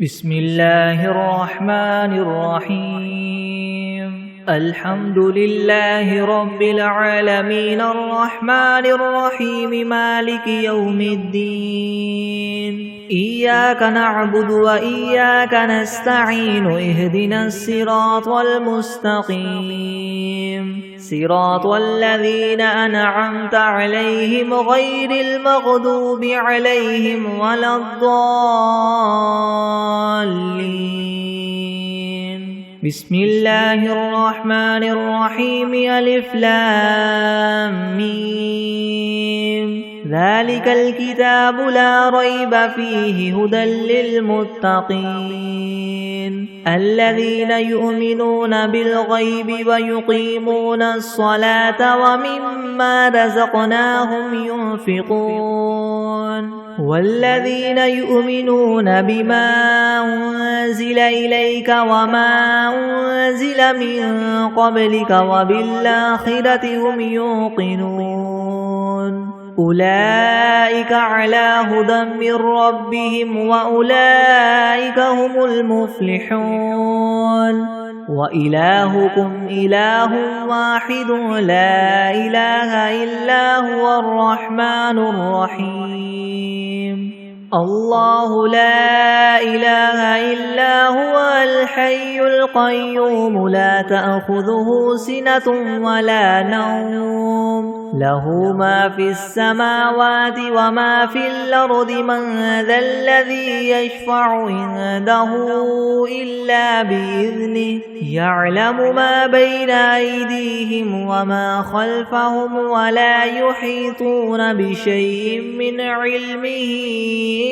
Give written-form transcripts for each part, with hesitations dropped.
بسم الله الرحمن الرحيم الحمد لله رب العالمين الرحمن الرحيم مالك يوم الدين إياك نعبد وإياك نستعين اهدنا الصراط المستقيم صراط الذين أنعمت عليهم غير المغضوب عليهم ولا الضالين بسم الله الرحمن الرحيم ألف لام ميم ذلك الكتاب لا ريب فيه هدى للمتقين الذين يؤمنون بالغيب ويقيمون الصلاة ومما رزقناهم ينفقون والذين يؤمنون بما أنزل إليك وما أنزل من قبلك وبالآخرة هم يوقنون أولئك على هدى من ربهم وأولئك هم المفلحون وإلهكم إله واحد لا إله إلا هو الرحمن الرحيم الله لا إله إلا هو الحي القيوم لا تأخذه سنة ولا نوم له ما في السماوات وما في الأرض من ذا الذي يشفع عنده إلا بإذنه يعلم ما بين أيديهم وما خلفهم ولا يحيطون بشيء من علمه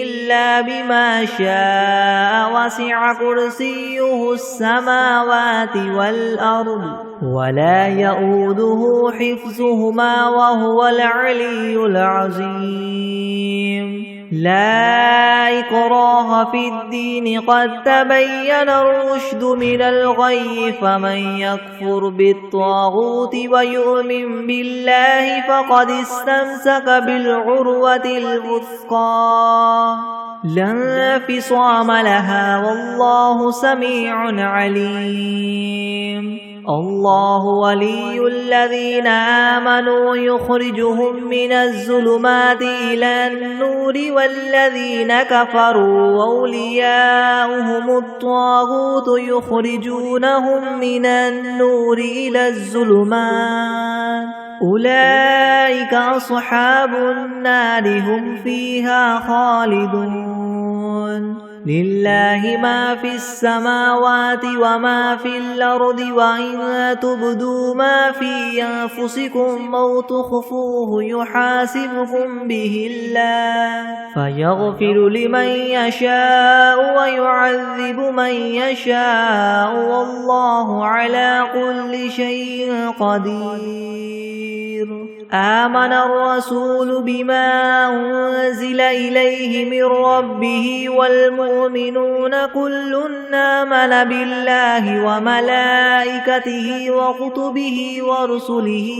إلا بما شاء وسع كرسيه السماوات والأرض ولا يؤوده حفظهما وهو العلي العظيم لا إكراه في الدين قد تبين الرشد من الغي فمن يكفر بالطاغوت ويؤمن بالله فقد استمسك بالعروة الوثقى لا انفصام لها والله سميع عليم الله ولي الذين آمنوا يخرجهم من الظلمات إلى النور والذين كفروا أولياؤهم الطاغوت يخرجونهم من النور إلى الظلمات أولئك أصحاب النار هم فيها خالدون لله ما في السماوات وما في الأرض وإن تبدوا ما في أنفسكم أو تخفوه يحاسبكم به الله فيغفر لمن يشاء ويعذب من يشاء والله على كل شيء قدير آمن الرسول بما أنزل إليه من ربه والمؤمنون كل آمن بالله وملائكته وكتبه ورسله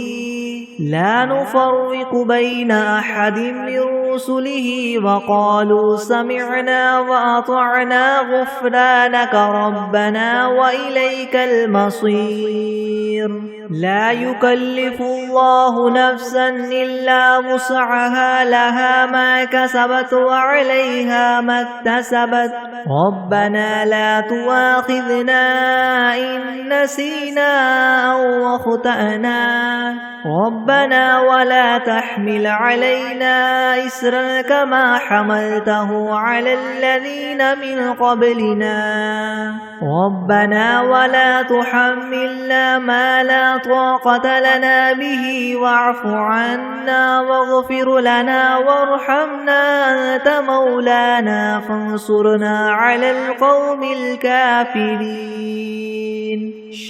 لا نفرق بين أحد من رسله وقالوا سمعنا وأطعنا غفرانك ربنا وإليك المصير لا يكلف الله نفسا إلا وسعها لها ما كسبت وعليها ما اكتسبت ربنا لا تؤاخذنا إن نسينا أو أخطأنا ربنا ولا تحمل علينا إسرا كما حملته على الذين من قبلنا ربنا ولا تحملنا ما لا طاقة لنا به واعف عنا واغفر لنا وارحمنا أنت مولانا فانصرنا على القوم الكافرين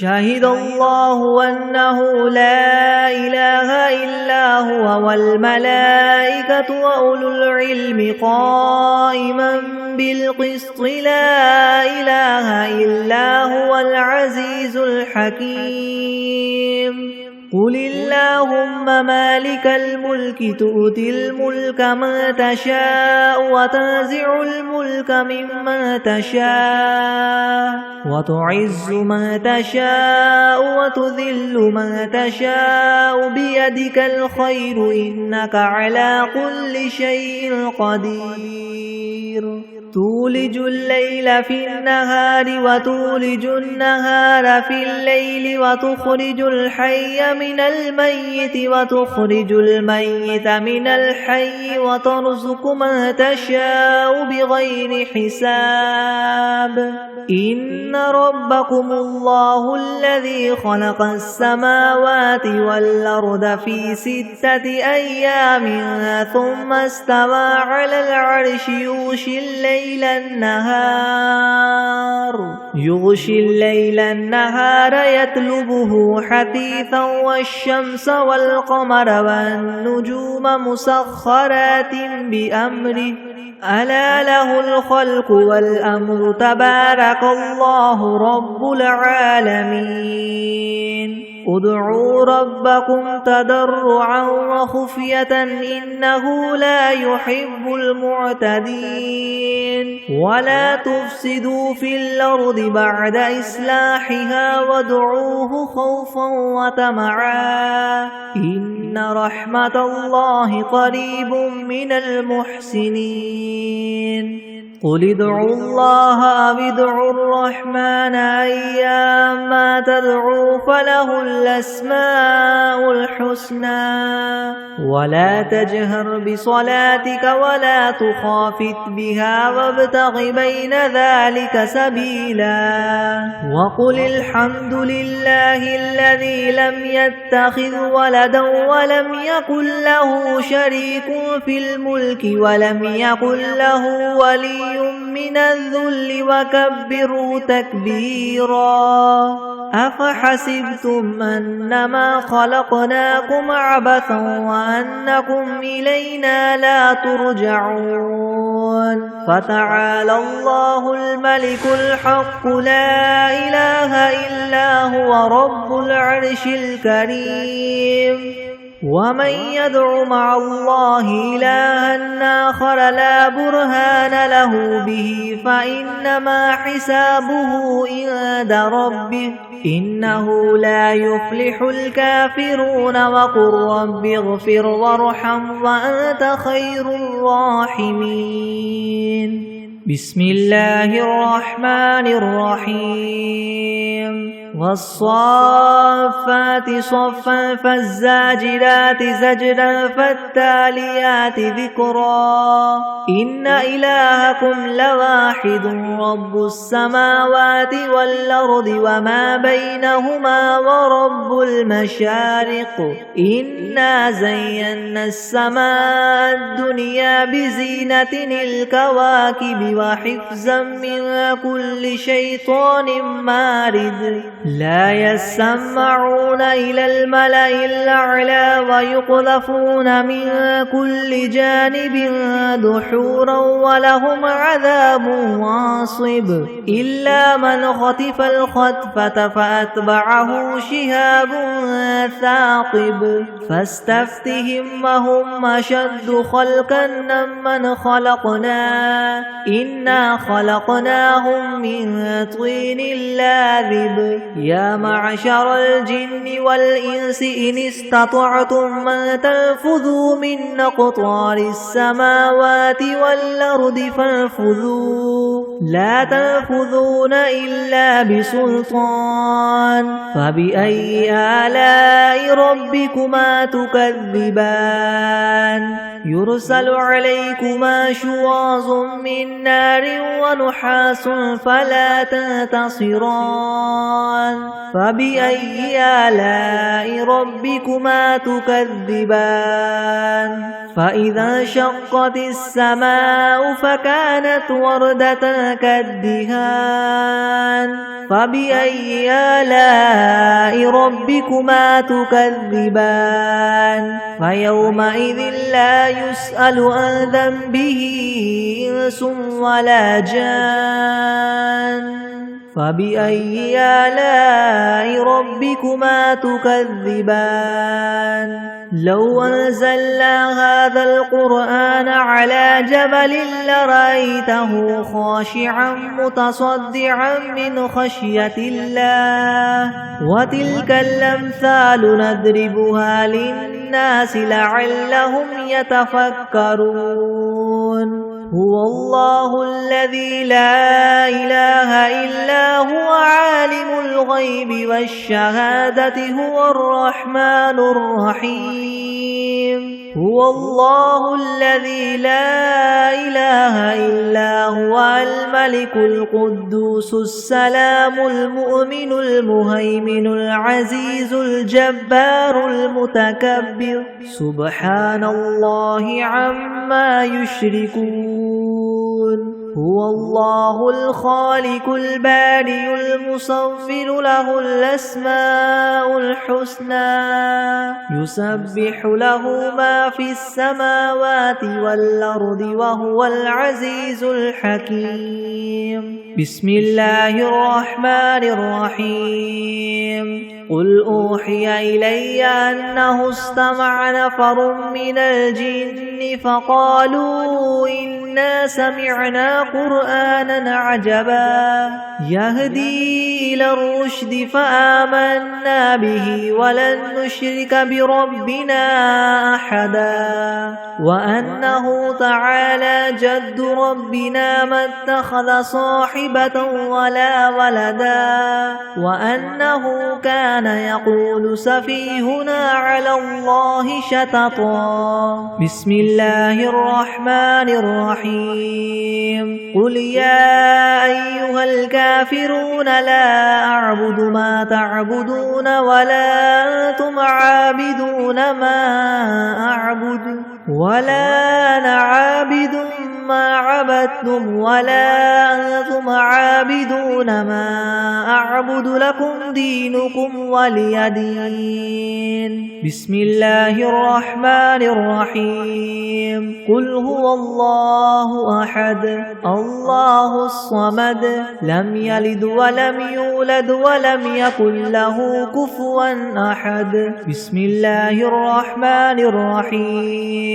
شهد الله أنه لا إله إلا هو والملائكة وأولو العلم قائما بالقسط لا إله إلا هو العزيز الحكيم قل اللهم مالك الملك تؤتي الملك من تشاء وتنزع الملك ممن تشاء وتعز من تشاء وتذل من تشاء بيدك الخير إنك على كل شيء قدير تولج الليل في النهار وتولج النهار في الليل وتخرج الحي من الميت وتخرج الميت من الحي وترزق من تشاء بغير حساب إن ربكم الله الذي خلق السماوات والأرض في 6 أيام ثم استوى على العرش يغشي الليل النهار يطلبه حثيثا والشمس والقمر والنجوم مسخرات بأمره ألا له الخلق والأمر تبارك الله رب العالمين ادعوا ربكم تضرعا وخفية إنه لا يحب المعتدين ولا تفسدوا في الأرض بعد إصلاحها وادعوه خوفا وطمعا إن رحمة الله قريب من المحسنين قل ادعوا الله أو ادعوا الرحمن أيما تدعوا فله الأسماء الحسنى ولا تجهر بصلاتك ولا تخافت بها وابتغ بين ذلك سبيلا وقل الحمد لله الذي لم يتخذ ولدا ولم يكن له شريك في الملك ولم يكن له ولي من الذل وكبروا تكبيرا أفحسبتم أنما خلقناكم عبثا وأنكم إلينا لا ترجعون فتعالى الله الملك الحق لا إله إلا هو رب العرش الكريم ومن يدع مع الله إلها آخر لا برهان له به فإنما حسابه عند ربه إنه لا يفلح الكافرون وقل رب اغفر وارحم وأنت خير الراحمين بسم الله الرحمن الرحيم والصافات صفا فالزاجرات زجرا فالتاليات ذكرا إن إلهكم لواحد رب السماوات والأرض وما بينهما ورب المشارق إنا زينا السماء الدنيا بزينة الكواكب وحفظا من كل شيطان مارد لا يسمعون إلى الملأ الأعلى ويقذفون من كل جانب دحورا ولهم عذاب واصب إلا من خطف الخطفة فأتبعه شهاب ثاقب فاستفتهم وهم أشد خلقا ممن خلقنا إنا خلقناهم من طين لاذب يا معشر الجن والإنس إن استطعتم أن تنفذوا من أقطار السماوات والأرض فانفذوا لا تنفذون إلا بسلطان فبأي آلاء ربكما تكذبان يرسل عليكما شواظ من نار ونحاس فلا تنتصران فبأي آلاء ربكما تكذبان فإذا انشقت السماء فكانت وردة كالدهان فبأي آلاء ربكما تكذبان فيومئذ لا يسأل عن ذنبه إنس ولا جان فبأي آلاء ربكما تكذبان لو أنزلنا هذا القرآن على جبل لرأيته خاشعا متصدعا من خشية الله وتلك الأمثال نضربها للناس لعلهم يتفكرون هو الله الذي لا إله إلا هو عالم الغيب والشهادة هو الرحمن الرحيم هو الله الذي لا إله إلا هو الملك القدوس السلام المؤمن المهيمن العزيز الجبار المتكبر سبحان الله عما يشركون هو الله الخالق البارئ المصور له الأسماء الحسنى يسبح له ما في السماوات والأرض وهو العزيز الحكيم بسم الله الرحمن الرحيم قل أوحي إلي أنه استمع نفر من الجن فقالوا إنا سمعنا قرآنا عجبا يهدي إلى الرشد فآمنا به ولن نشرك بربنا أحدا وأنه تعالى جد ربنا ما اتخذ صاحبة ولا ولدا وأنه كان يقول سفيهنا على الله شططا بسم الله الرحمن الرحيم قل يا أيها الكافرون لا أعبد ما تعبدون ولا أنتم عابدون ما أعبد ولا أنا عابد ما عبدتم ولا أنتم عابدون ما أعبد لكم دينكم ولي دين بسم الله الرحمن الرحيم قل هو الله أحد الله الصمد لم يلد ولم يولد ولم يكن له كفوا أحد بسم الله الرحمن الرحيم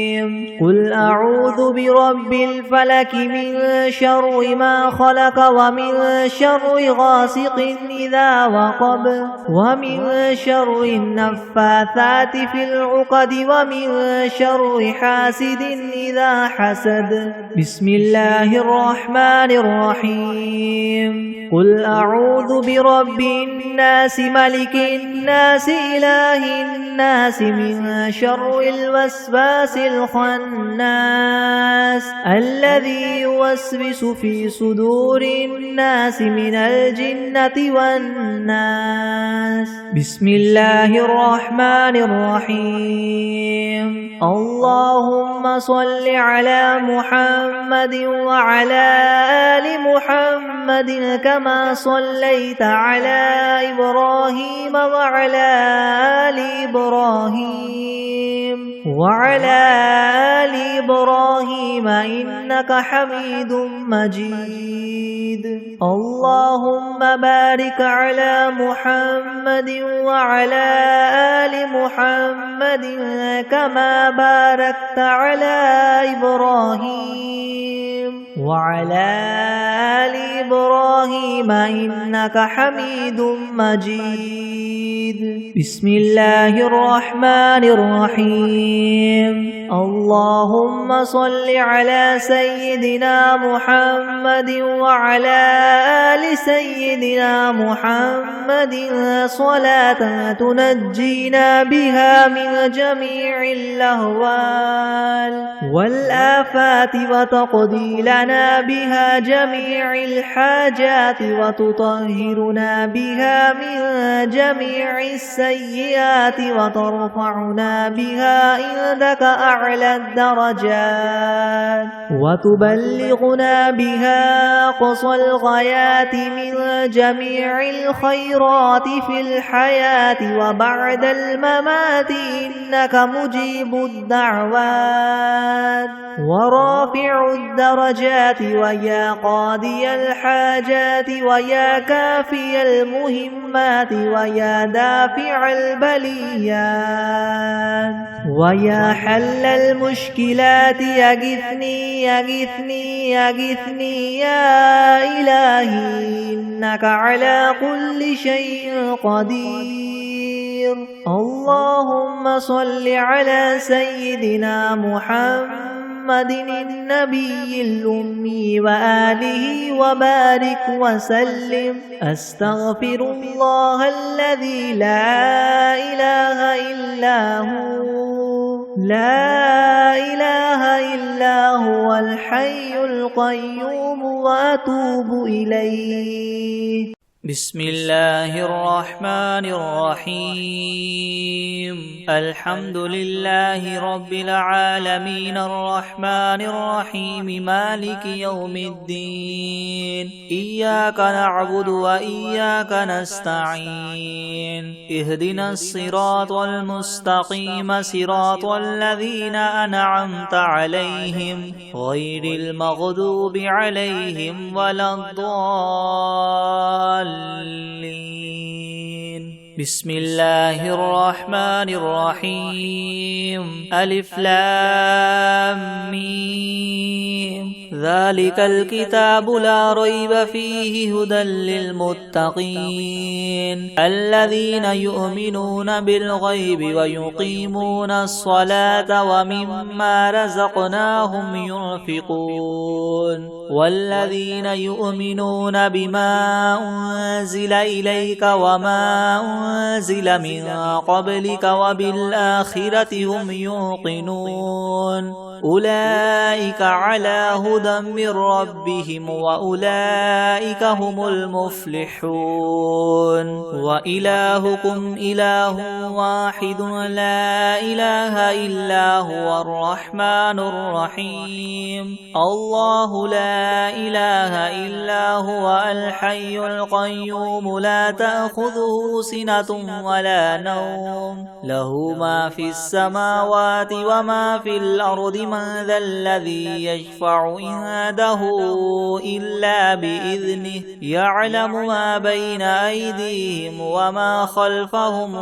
قل أعوذ برب الفلك من شر ما خلق ومن شر غاسق إذا وقب ومن شر النفاثات في العقد ومن شر حاسد إذا حسد بسم الله الرحمن الرحيم قل أعوذ برب الناس ملك الناس إله الناس من شر الوسواس الخناس الذي يوسوس في صدور الناس من الجنة والناس بسم الله الرحمن الرحيم اللهم صل على محمد وعلى آل محمد كما صليت على إبراهيم وعلى آل إبراهيم إنك حميد مجيد اللهم بارك على محمد وعلى آل محمد كما باركت على إبراهيم وعلى آل إبراهيم إنك حميد مجيد بسم الله الرحمن الرحيم اللهم صل على سيدنا محمد وعلى آل سيدنا محمد صلاة تنجينا بها من جميع الأهوال والآفات وتقضي لنا بها جميع الحاجات وتطهرنا بها من جميع السيئات وترفعنا بها عندك أعلى الدرجات وتبلغنا بها أقصى الغايات من جميع الخيرات في الحياة وبعد الممات إنك مجيب الدعوات ورافع الدرجات ويا قاضي الحاجات الحاجات ويا كافي المهمات ويا دافع البليات ويا حل المشكلات يغثني يغثني يغثني يا إلهي إنك على كل شيء قدير. اللهم صل على سيدنا محمد النبي الأمي وآله وبارك وسلم. أستغفر الله الذي لا إله إلا هو لا إله إلا هو الحي القيوم وأتوب إليه. بسم الله الرحمن الرحيم. الحمد لله رب العالمين الرحمن الرحيم مالك يوم الدين. إياك نعبد وإياك نستعين. اهدنا الصراط المستقيم صراط الذين أنعمت عليهم غير المغضوب عليهم ولا الضالين. بسم الله الرحمن الرحيم. ألف لام ميم. ذلك الكتاب لا ريب فيه هدى للمتقين الذين يؤمنون بالغيب ويقيمون الصلاة ومما رزقناهم ينفقون والذين يؤمنون بما أنزل إليك وما أنزل من قبلك وبالآخرة هم يوقنون أولئك على هدى من ربهم وأولئك هم المفلحون. وإلهكم إله واحد لا إله إلا هو الرحمن الرحيم. الله لا إله إلا هو الحي القيوم لا تأخذه سنة ولا نوم له ما في السماوات وما في الأرض من ذا الذي يشفع عنده إلا بإذنه يعلم ما بين أيديهم وما خلفهم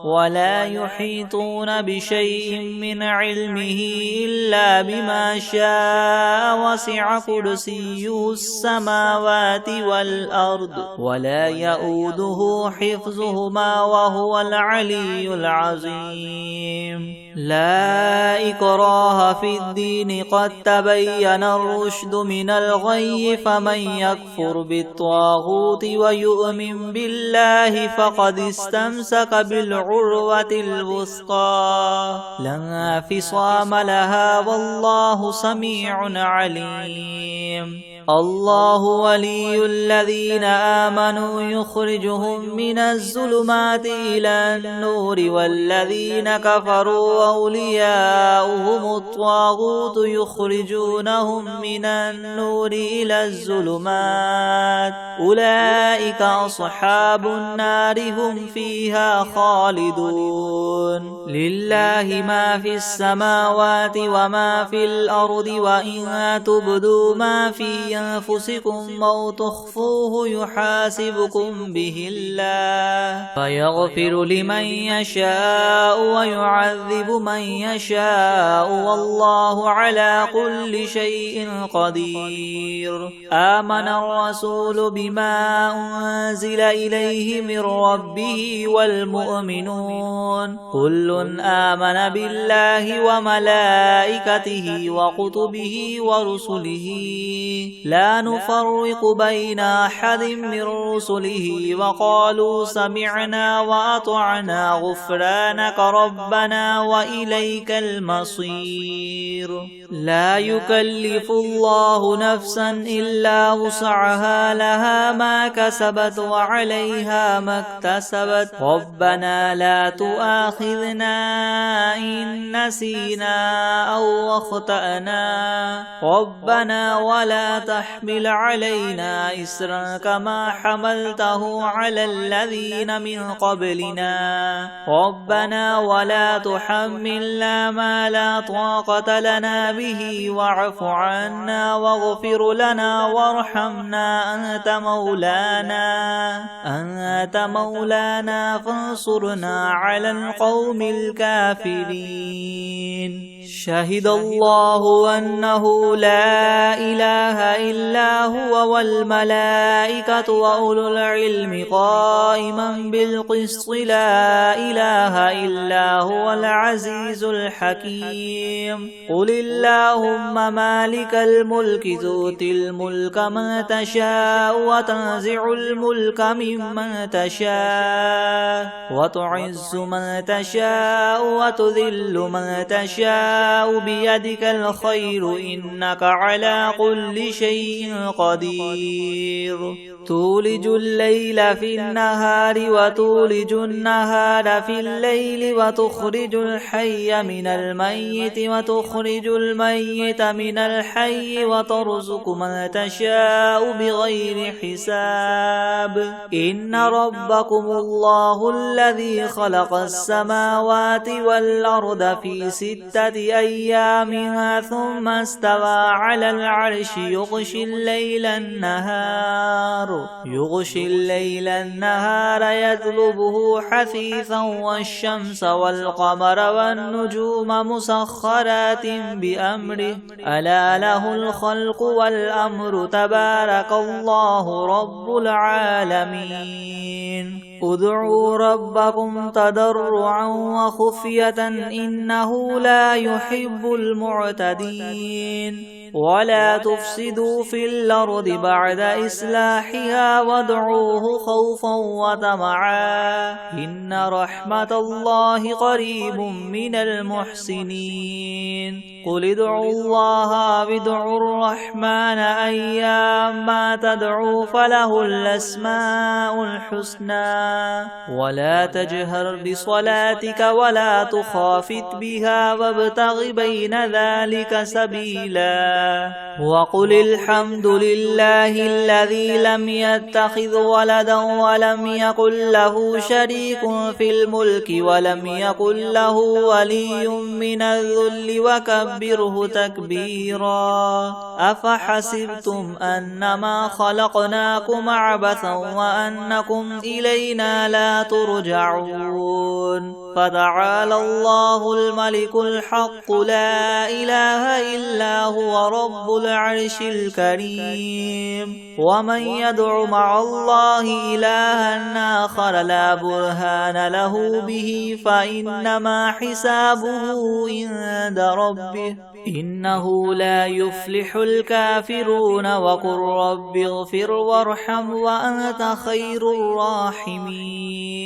ولا يحيطون بشيء من علمه إلا بما شاء وسع كرسيه السماوات والأرض ولا يؤوده حفظهما وهو العلي العظيم. لا إكراه في الدين قد تبين الرشد من الغي فمن يكفر بالطاغوت ويؤمن بالله فقد استمسك بالعروة الوثقى لا انفصام لها والله سميع عليم. الله ولي الذين آمنوا يخرجهم من الظلمات إلى النور والذين كفروا أولياؤهم الطاغوت يخرجونهم من النور إلى الظلمات أولئك أصحاب النار هم فيها خالدون. لله ما في السماوات وما في الأرض وإن تبدوا ما في أنفسكم أو تخفوه يحاسبكم به الله فيغفر لمن يشاء ويعذب من يشاء والله على كل شيء قدير. آمن الرسول بما أنزل إليه من ربه والمؤمنون كل آمن بالله وملائكته وكتبه ورسله لا نفرق بين أحد من رسله وقالوا سمعنا وأطعنا غفرانك ربنا وإليك المصير. لا يكلف الله نفسا إلا وسعها لها ما كسبت وعليها ما اكتسبت ربنا لا تؤاخذنا إن نسينا أو أخطأنا ربنا ولا تحمل علينا إسرا كما حملته على الذين من قبلنا ربنا ولا تحملنا ما لا طاقة لنا به به واعف عنا واغفر لنا وارحمنا أنت مولانا فانصرنا على القوم الكافرين. شهد الله أنه لا إله إلا هو والملائكة وأولو العلم قائما بالقسط لا إله إلا هو العزيز الحكيم. قل اللهم مالك الملك تؤتي الملك من تشاء وتنزع الملك ممن تشاء وتعز من تشاء وتذل من تشاء بيدك الخير إنك على كل شيء قدير. تولج الليل في النهار وتولج النهار في الليل وتخرج الحي من الميت وتخرج الميت من الحي وترزق من تشاء بغير حساب. إن ربكم الله الذي خلق السماوات والأرض في 6 أيام ثم استوى على العرش يغشي الليل النهار يطلبه حثيثا والشمس والقمر والنجوم مسخرات بأمره ألا له الخلق والأمر تبارك الله رب العالمين. ادعوا ربكم تضرعا وخفية إنه لا يحب المعتدين. ولا تفسدوا في الأرض بعد إصلاحها وادعوه خوفا وطمعا إن رحمة الله قريب من المحسنين. قل ادعوا الله وادعوا الرحمن أيما تدعوا فله الأسماء الحسنى. ولا تجهر بصلاتك ولا تخافت بها وابتغ بين ذلك سبيلا. وقل الحمد لله الذي لم يتخذ ولدا ولم يكن له شريك في الملك ولم يكن له ولي من الذل وكبره تكبيرا. أفحسبتم أنما خلقناكم عبثا وأنكم إلينا لا ترجعون. فتعالى الله الملك الحق لا إله إلا هو رب العرش الكريم. ومن يدع مع الله إلها آخر لا برهان له به فإنما حسابه عند ربه إنه لا يفلح الكافرون. وقل رب اغفر وارحم وأنت خير الراحمين.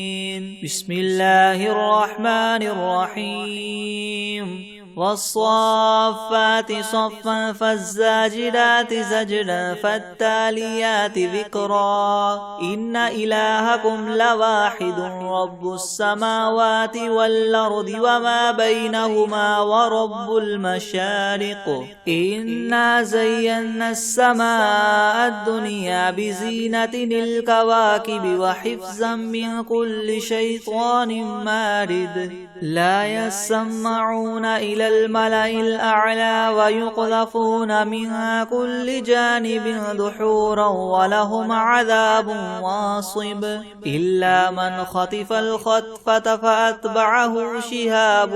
بسم الله الرحمن الرحيم. والصافات صفا فالزاجرات زجرا فالتاليات ذكرا. إن إلهكم لواحد رب السماوات والأرض وما بينهما ورب المشارق. إنا زينا السماء الدنيا بزينة الكواكب وحفظا من كل شيطان مارد. لا يسمعون إلى الملأ الأعلى ويقذفون منها كل جانب دحورا ولهم عذاب واصب. إلا من خطف الخطفة فأتبعه شهاب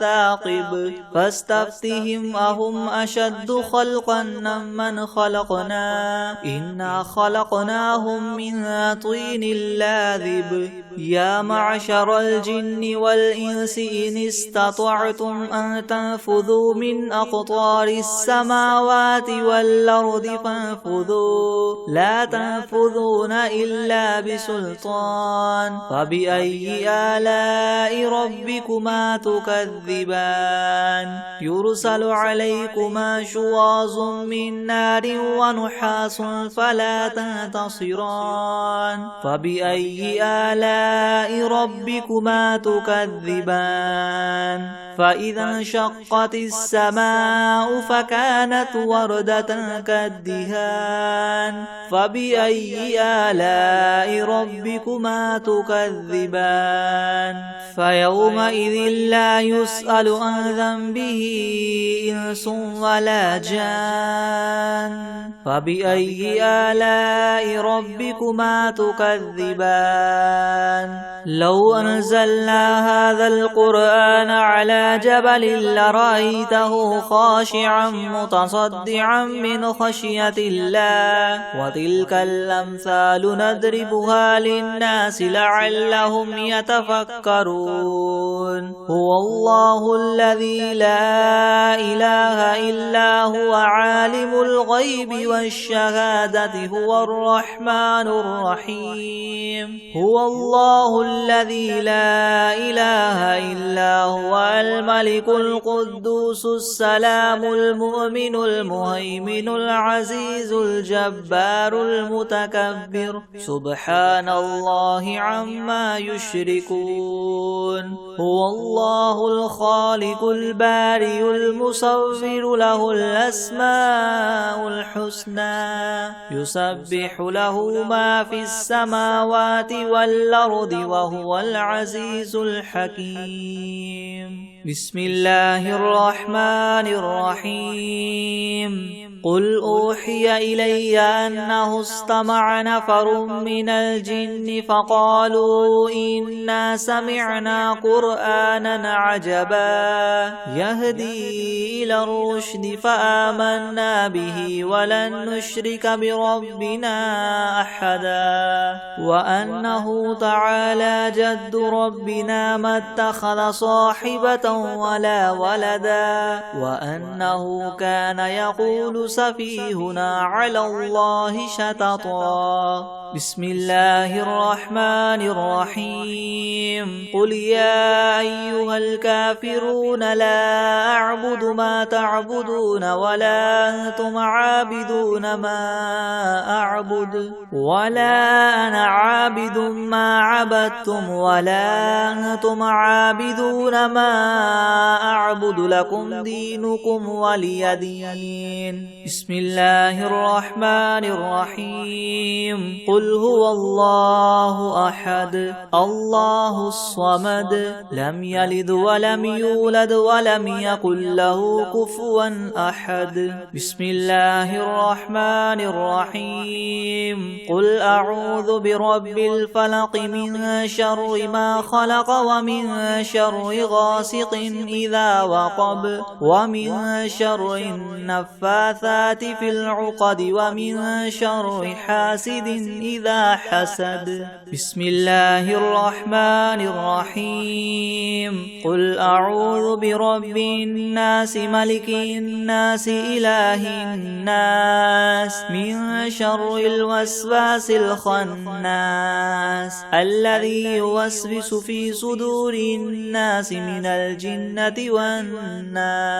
ثاقب. فاستفتهم أهم أشد خلقا من خلقنا إنا خلقناهم من طين لاذب. يا معشر الجن والإنس إن استطعتم أن تنفذوا من أقطار السماوات والأرض فانفذوا لا تنفذون إلا بسلطان. فبأي آلاء ربكما تكذبان. يرسل عليكما شواظ من نار ونحاس فلا تنتصران. فبأي آلاء ربكما تكذبان. فإذا انشقت السماء فكانت وردة كالدهان فبأي آلاء ربكما تكذبان فيومئذ لا يسأل عن ذنبه إنس ولا جان فبأي آلاء ربكما تكذبان لو أنزلنا هذا القرآن على جبل لرأيته خاشعا متصدعا من خشية الله وتلك الأمثال نضربها للناس لعلهم يتفكرون هو الله الذي لا إله إلا هو عالم الغيب والشهادة هو الرحمن الرحيم هو الله الذي لا إله إلا هو الملك القدوس السلام المؤمن المهيمن العزيز الجبار المتكبر سبحان الله عما يشركون هو الله الخالق البارئ المصور له الأسماء الحسنى يسبح له ما في السماوات والأرض وهو العزيز الحكيم بسم الله الرحمن الرحيم قل أوحي إلي أنه استمع نفر من الجن فقالوا إنا سمعنا قرآنا عجبا يهدي إلى الرشد فآمنا به ولن نشرك بربنا أحدا وأنه تعالى جد ربنا ما اتخذ صاحبة ولا ولدا وأنه كان يقول سفيهنا على الله شططا بسم الله الرحمن الرحيم قل يا أيها الكافرون لا أعبد ما تعبدون ولا أنتم عابدون ما أعبد ولا أنا عابد ما عبدتم ولا أنتم عابدون ما أعبد لكم دينكم ولي دين بسم الله الرحمن الرحيم قل هو الله أحد الله الصمد لم يلد ولم يولد ولم يكن له كفوا أحد بسم الله الرحمن الرحيم قل أعوذ برب الفلق من شر ما خلق ومن شر غاسق إذا وقب ومن شر النفاثات في العقد ومن شر حاسد إذا حسد بسم الله الرحمن الرحيم قل أعوذ برب الناس ملك الناس إله الناس من شر الوسواس الخناس الذي يوسوس في صدور الناس من الجنة والناس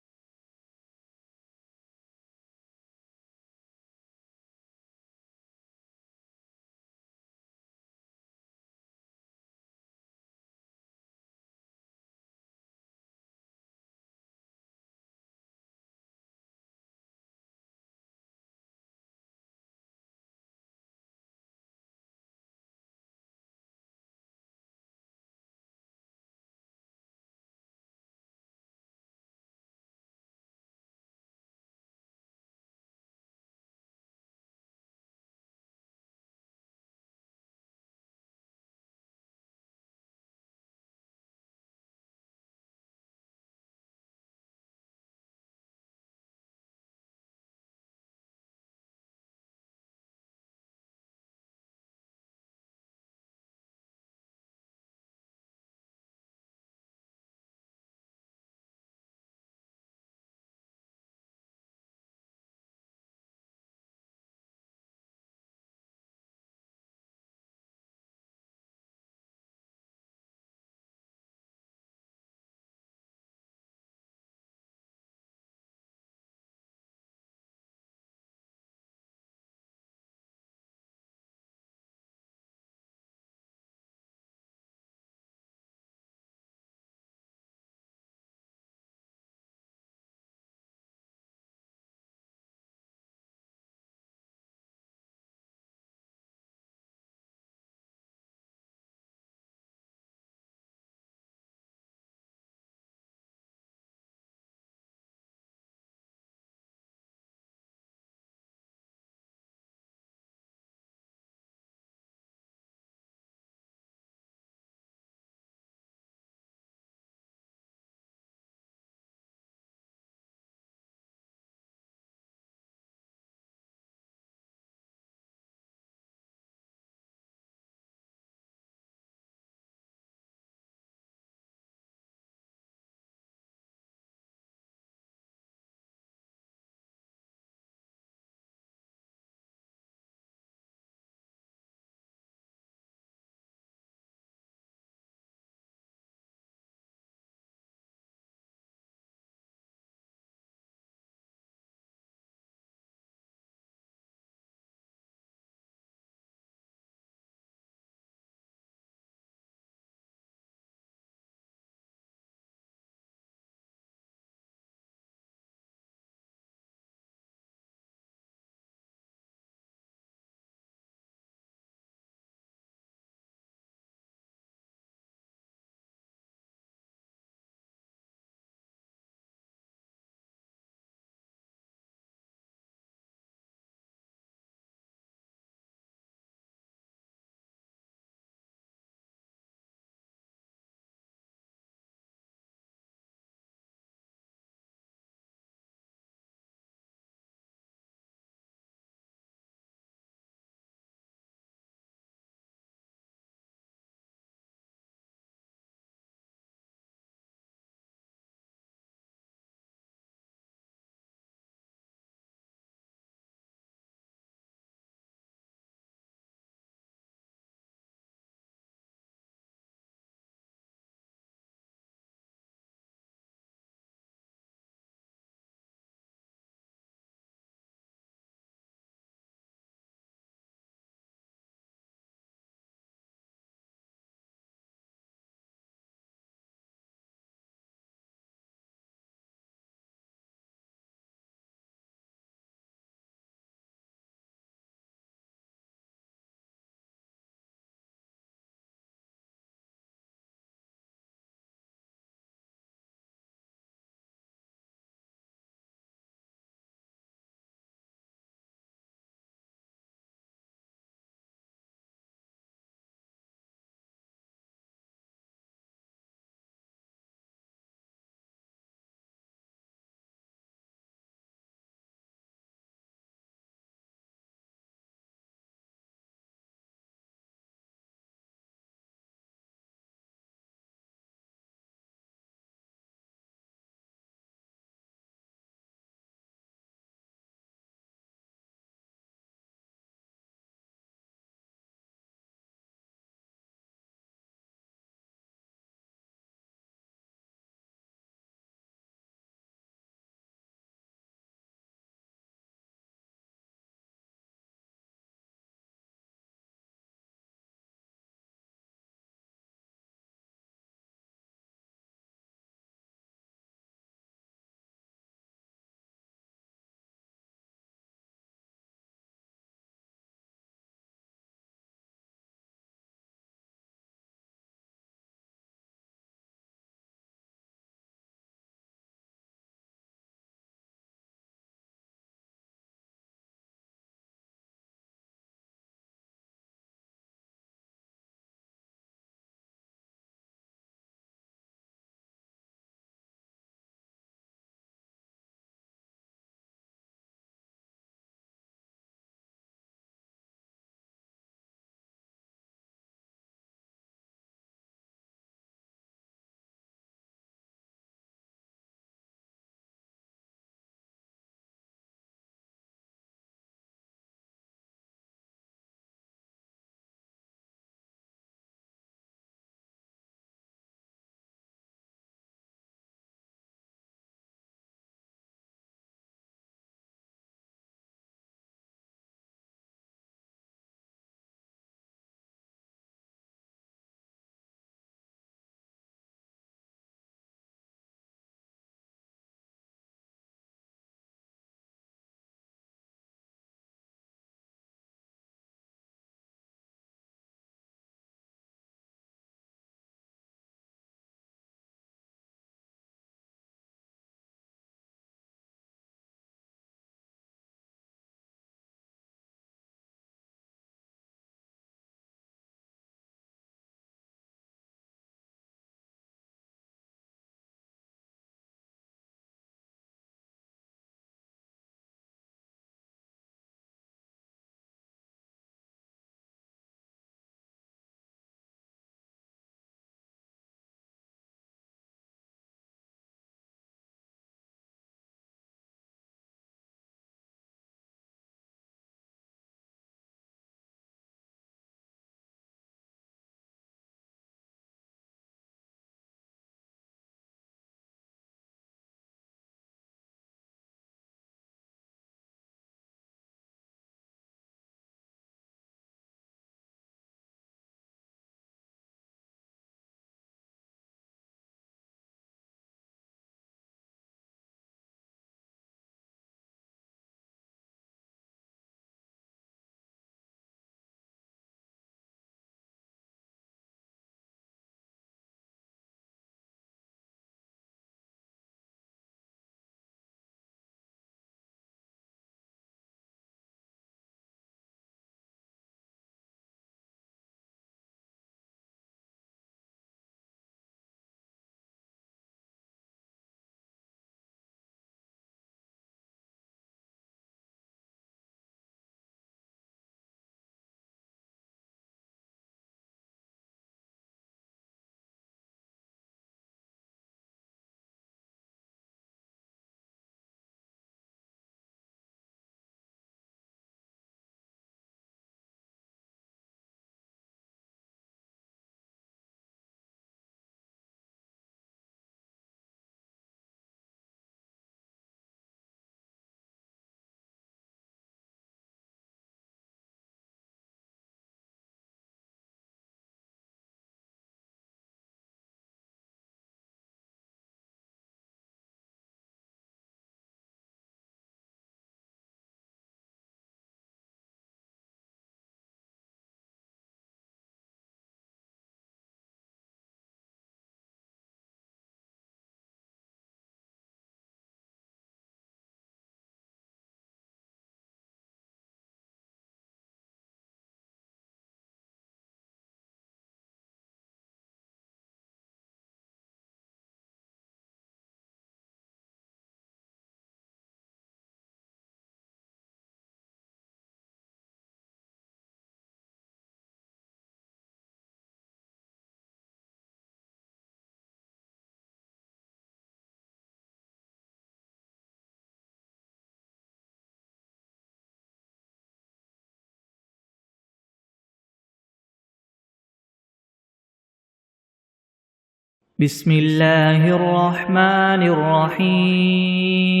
بسم الله الرحمن الرحيم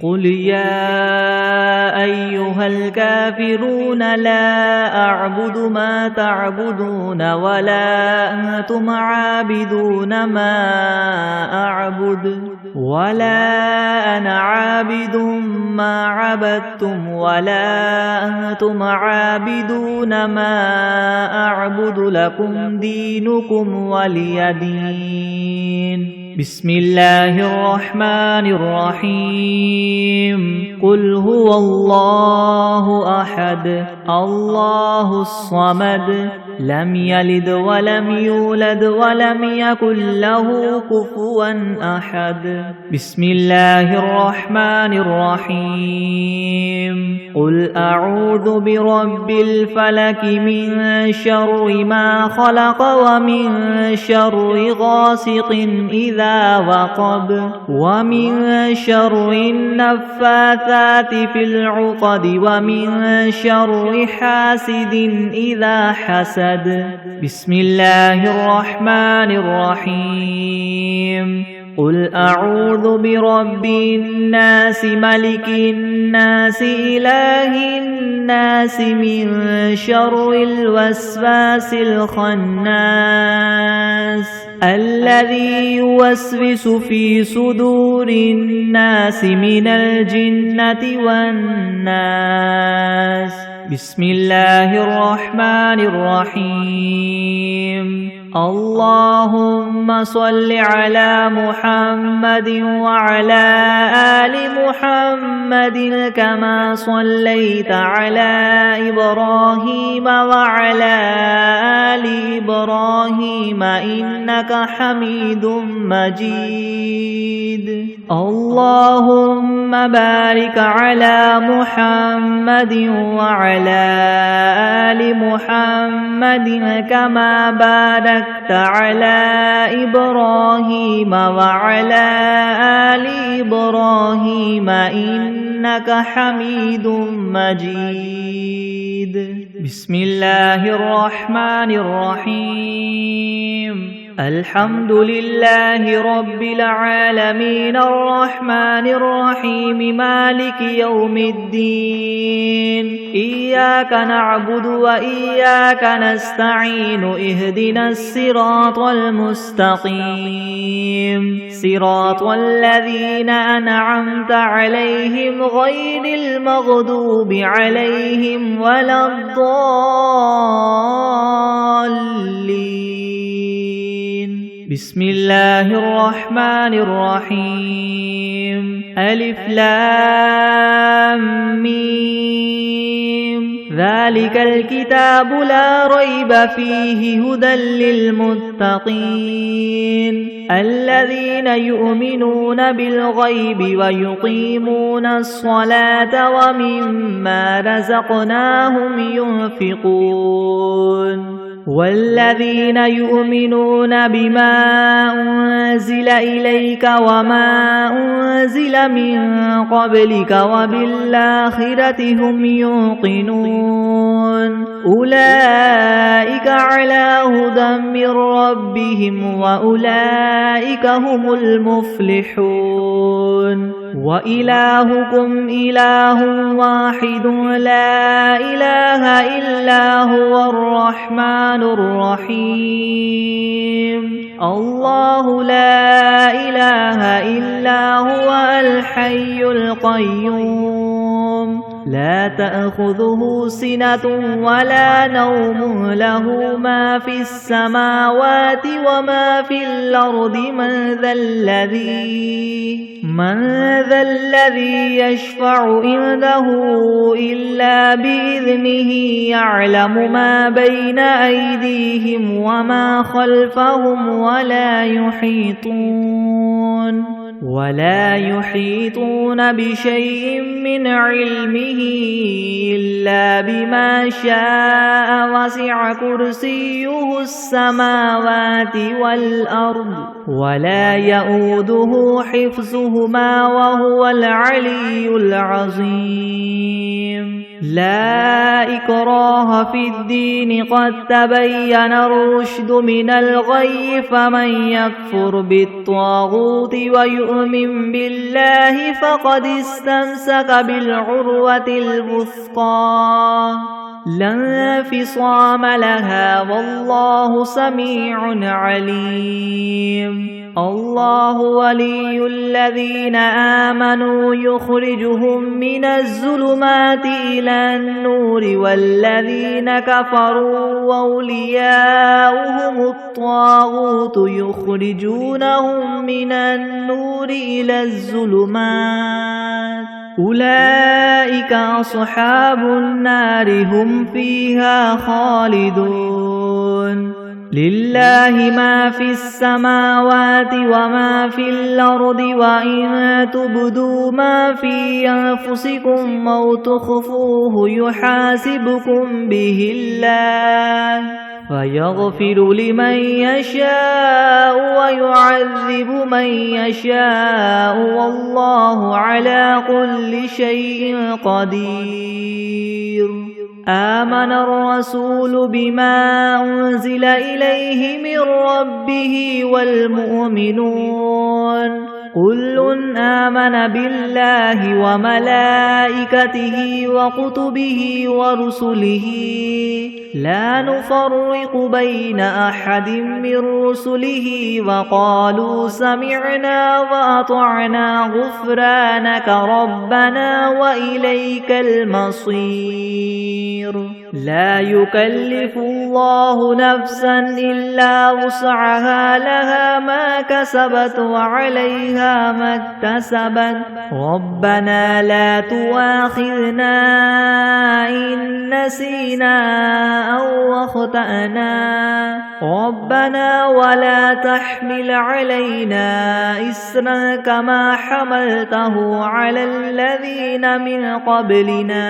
قل يا أيها الكافرون لا أعبد ما تعبدون ولا أنتم عابدون ما أعبد ولا أنا عابد ما عبدتم ولا أنتم عابدون ما أعبد لكم دينكم ولي دين بسم الله الرحمن الرحيم قل هو الله أحد الله الصمد لم يلد ولم يولد ولم يكن له كفوا أحد بسم الله الرحمن الرحيم قل أعوذ برب الفلك من شر ما خلق ومن شر غاسق إذا وقب ومن شر النفاثات في العقد ومن شر حاسد إذا حسد بسم الله الرحمن الرحيم قل أعوذ برب الناس ملك الناس إله الناس من شر الوسواس الخناس الذي يوسوس في صدور الناس من الجنة والناس بسم الله الرحمن الرحيم اللهم صل على محمد وعلى آل محمد كما صليت على إبراهيم وعلى آل إبراهيم إنك حميد مجيد اللهم بارك على محمد وعلى آل محمد كما باركت على إبراهيم وعلى آل إبراهيم إنك حميد مجيد بسم الله الرحمن الرحيم الحمد لله رب العالمين الرحمن الرحيم مالك يوم الدين إياك نعبد وإياك نستعين اهدنا الصراط المستقيم صراط الذين أنعمت عليهم غير المغضوب عليهم ولا الضالين بسم الله الرحمن الرحيم ألف لام ميم ذلك الكتاب لا ريب فيه هدى للمتقين الذين يؤمنون بالغيب ويقيمون الصلاة ومما رزقناهم ينفقون والذين يؤمنون بما أنزل إليك وما أنزل من قبلك وبالآخرة هم يوقنون أولئك على هدى من ربهم وأولئك هم المفلحون وإلهكم إله واحد لا إله إلا هو الرحمن الرحيم الله لا إله إلا هو الحي القيوم لا تأخذه سنة ولا نوم له ما في السماوات وما في الأرض من ذا الذي يشفع عنده إلا بإذنه يعلم ما بين أيديهم وما خلفهم ولا يحيطون بشيء من علمه إلا بما شاء وسع كرسيه السماوات والأرض ولا يؤوده حفظهما وهو العلي العظيم لا إكراه في الدين قد تبين الرشد من الغي فمن يكفر بالطاغوت ويؤمن بالله فقد استمسك بالعروة الوثقى لا انفصام لها والله سميع عليم الله ولي الذين آمنوا يخرجهم من الظلمات إلى النور والذين كفروا وأولياؤهم الطاغوت يخرجونهم من النور إلى الظلمات أولئك أصحاب النار هم فيها خالدون لله ما في السماوات وما في الأرض وإن تبدوا ما في أنفسكم أو تخفوه يحاسبكم به الله فيغفر لمن يشاء ويعذب من يشاء والله على كل شيء قدير آمن الرسول بما أنزل إليه من ربه والمؤمنون كل آمن بالله وملائكته وكتبه ورسله لا نفرق بين أحد من رسله وقالوا سمعنا وأطعنا غفرانك ربنا وإليك المصير لا يكلف الله نفسا إلا وسعها لها ما كسبت وعليها ما اكتسبت ربنا لا تؤاخذنا إن نسينا أو أخطأنا ربنا ولا تحمل علينا إسرا كما حملته على الذين من قبلنا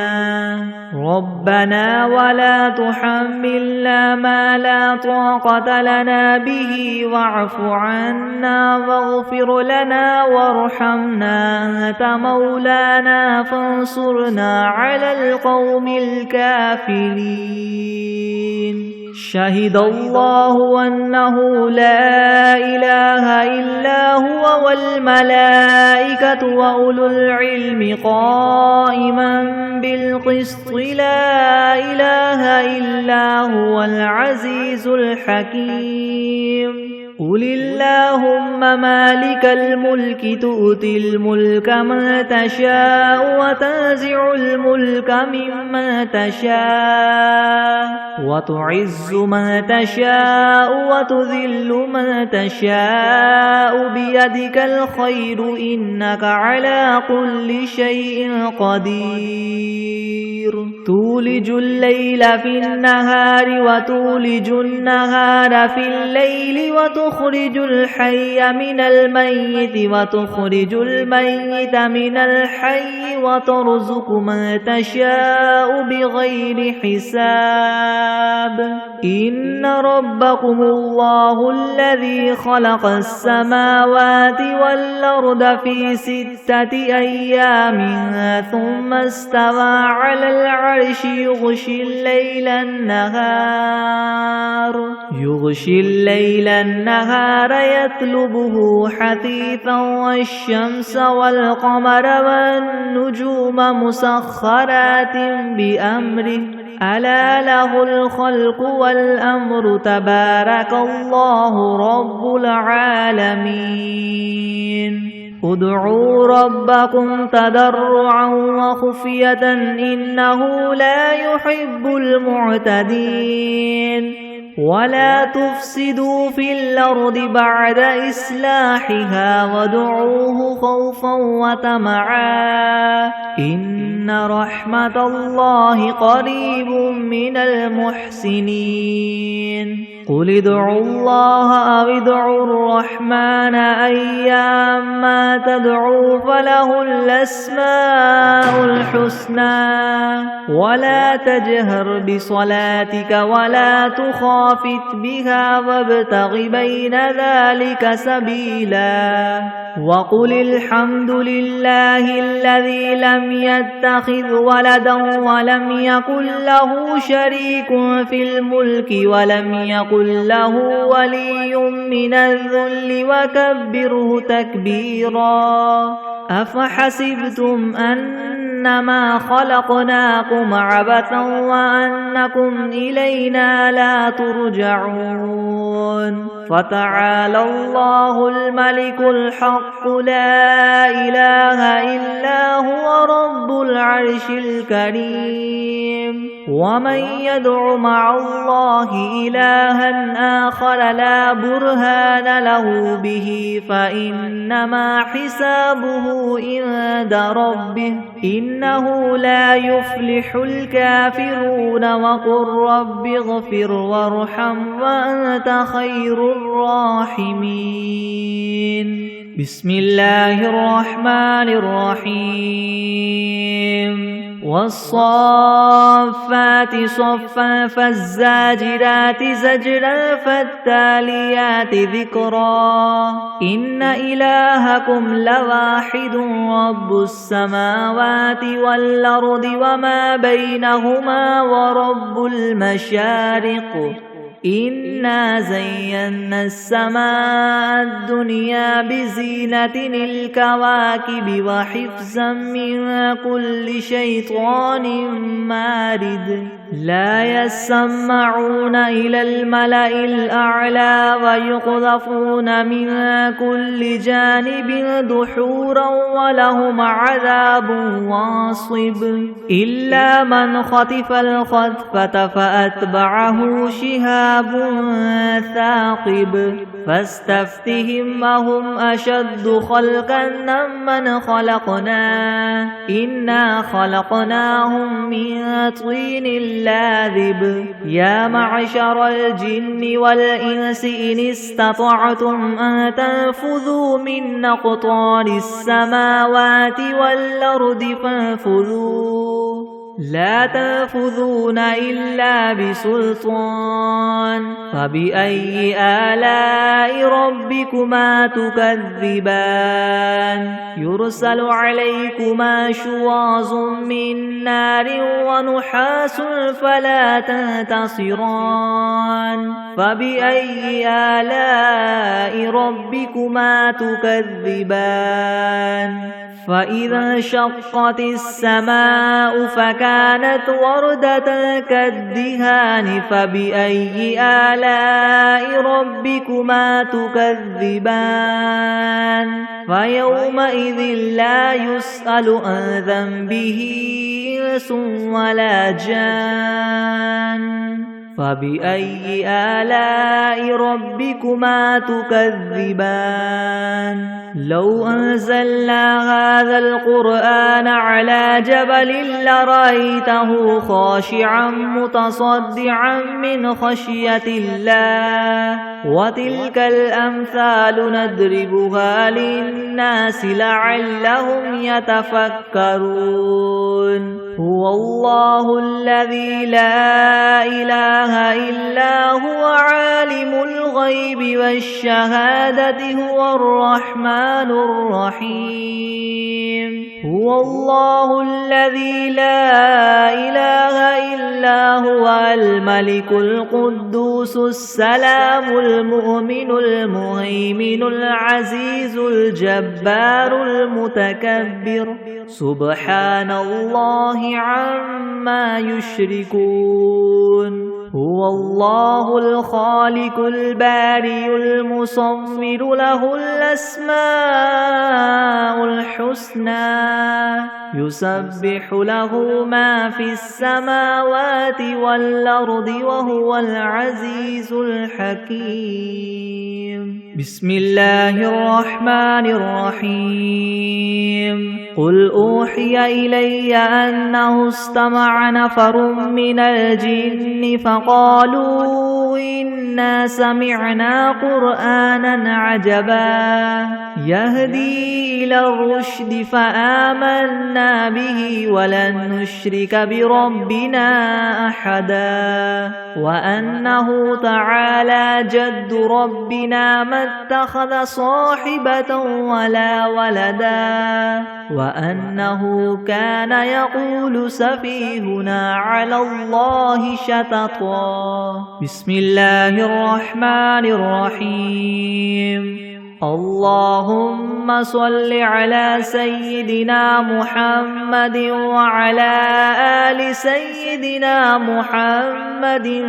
ربنا ولا تحملنا ما لا طاقة لنا به واعف عنا واغفر لنا وارحمنا أنت مولانا فانصرنا على القوم الكافرين شهد الله أنه لا إله إلا هو والملائكة وأولو العلم قائما بالقسط لا إله إلا هو العزيز الحكيم قل اللهم مالك الملك تؤتي الملك من تشاء وتنزع الملك ممن تشاء وتعز من تشاء وتذل من تشاء بيدك الخير إنك على كل شيء قدير تولج الليل في النهار وتولج النهار في الليل وتخرج الحي من الميت وتخرج الميت من الحي وترزق من تشاء بغير حساب إن ربكم الله الذي خلق السماوات والأرض في 6 أيام ثم استوى على العرش يغشي الليل النهار يطلبه حثيثا والشمس والقمر والنجوم مسخرات بأمره ألا له الخلق والأمر تبارك الله رب العالمين ادعوا ربكم تضرعا وخفية إنه لا يحب المعتدين ولا تفسدوا في الأرض بعد إصلاحها وادعوه خوفا وطمعا إن رحمة الله قريب من المحسنين قل ادعوا الله أو ادعوا الرحمن أيما تدعوا فله الأسماء الحسنى ولا تجهر بصلاتك ولا تخافت بها وابتغ بين ذلك سبيلا وقل الحمد لله الذي لم يتخذ ولدا ولم يكن له شريك في الملك ولم يكن له ولي من الذل وكبره تكبيرا أفحسبتم أنما خلقناكم عبثا وأنكم إلينا لا ترجعون فتعالى الله الملك الحق لا إله إلا هو رب العرش الكريم ومن يدع مع الله إلها آخر لا برهان له به فإنما حسابه عند ربه إنه لا يفلح الكافرون وقل رب اغفر وارحم وأنت خير الراحمين بسم الله الرحمن الرحيم والصافات صفا فالزاجرات زجرا فالتاليات ذكرا إن إلهكم لواحد رب السماوات والأرض وما بينهما ورب المشارق إنا زينا السماء الدنيا بزينة الكواكب وحفظا من كل شيطان مارد لا يسمعون إلى الملأ الأعلى ويقذفون من كل جانب دحورا ولهم عذاب واصب إلا من خطف الخطفة فأتبعه شهاب ثاقب فاستفتهم أهم أشد خلقا ممن خلقنا إنا خلقناهم من طين لاذب يا معشر الجن والإنس إن استطعتم أن تنفذوا من أقطار السماوات والأرض فانفذوا لا تنفذون إلا بسلطان فبأي آلاء ربكما تكذبان يرسل عليكما شواظ من نار ونحاس فلا تنتصران فبأي آلاء ربكما تكذبان فإذا انشقت السماء فكانت وردة كالدهان فبأي آلاء ربكما تكذبان فيومئذ لا يسأل عن ذنبه إنس ولا جان فبأي آلاء ربكما تكذبان لو أنزلنا هذا القرآن على جبل لرأيته خاشعا متصدعا من خشية الله وتلك الأمثال نضربها للناس لعلهم يتفكرون هو الله الذي لا إله إلا هو عالم الغيب والشهادة هو الرحمن الرحيم هو الله الذي لا إله إلا هو الملك القدوس السلام المؤمن المهيمن العزيز الجبار المتكبر سبحان الله عما يشركون هو الله الخالق البارئ المصور له الأسماء الحسنى يسبح له ما في السماوات والأرض وهو العزيز الحكيم. بسم الله الرحمن الرحيم. قل أوحي إلي أنه استمع نفر من الجن فقالوا إنا سمعنا قرآنا عجبا يهدي إلى الرشد فآمنا به ولن نشرك بربنا أحدا وأنه تعالى جد ربنا ما اتخذ صاحبة ولا ولدا وأنه كان يقول سفيهنا على الله شططا. بسم الله الرحمن الرحيم. اللهم صل على سيدنا محمد وعلى آل سيدنا محمد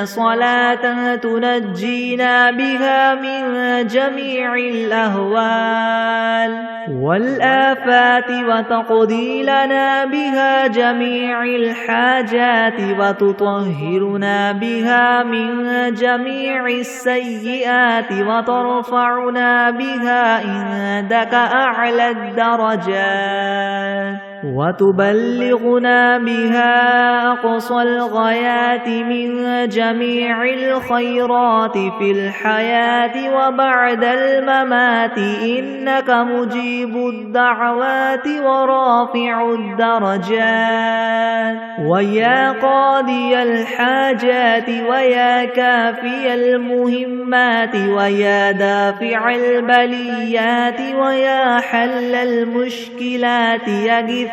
صلاة تنجينا بها من جميع الأهوال والآفات وتقضي لنا بها جميع الحاجات وتطهرنا بها من جميع السيئات وترفعنا بها عندك أعلى الدرجات وتبلغنا بها أقصى الغايات من جميع الخيرات في الحياة وبعد الممات إنك مجيب الدعوات ورافع الدرجات ويا قاضي الحاجات ويا كافي المهمات ويا دافع البليات ويا حل المشكلات يغثني